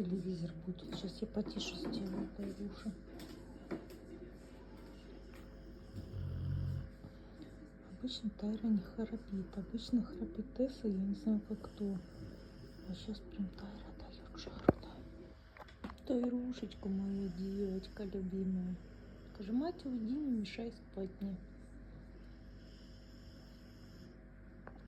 телевизор будет. Сейчас я потише сделаю Тайруша. Обычно Тайра не храпит. Обычно храпит Тесса, я не знаю как кто. А сейчас прям Тайра дает жару, да. Тайрушечка моя девочка любимая. Скажи, мать, уйди, не мешай спать мне.